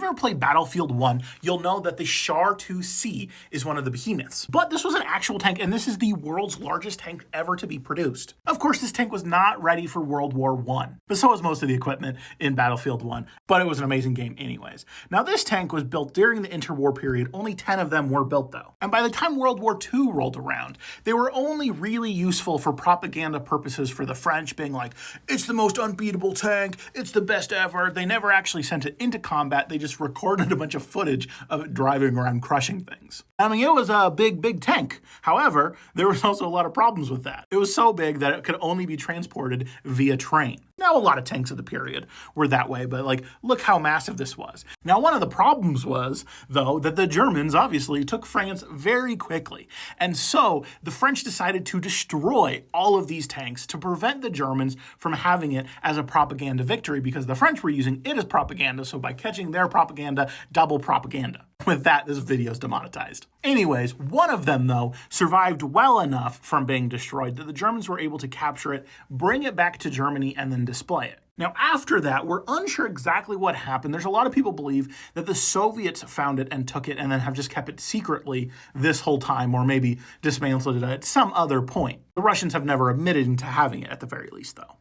ever played Battlefield 1, you'll know that the Char 2C is one of the behemoths. But this was an actual tank, and this is the world's largest tank ever to be produced. Of course, this tank was not ready for World War I, but so was most of the equipment in Battlefield 1, but it was an amazing game anyways. Now, this tank was built during the interwar period. Only 10 of them were built, though. And by the time World War II rolled around, they were only really useful for propaganda purposes for the French, being like, it's the most unbeatable tank, it's the best ever. They never actually sent it into combat. They just recorded a bunch of footage of it driving around crushing things. I mean, it was a big tank. However, there was also a lot of problems with that. It was so big that it could only be transported via train. Now, a lot of tanks of the period were that way, but look how massive this was. Now, one of the problems was, though, that the Germans obviously took France very quickly. And so the French decided to destroy all of these tanks to prevent the Germans from having it as a propaganda victory, because the French were using it as propaganda. So by catching their propaganda, double propaganda. With that, this video is demonetized. Anyways, one of them, though, survived well enough from being destroyed that the Germans were able to capture it, bring it back to Germany, and then display it. Now, after that, we're unsure exactly what happened. There's a lot of people believe that the Soviets found it and took it and then have just kept it secretly this whole time, or maybe dismantled it at some other point. The Russians have never admitted to having it, at the very least, though.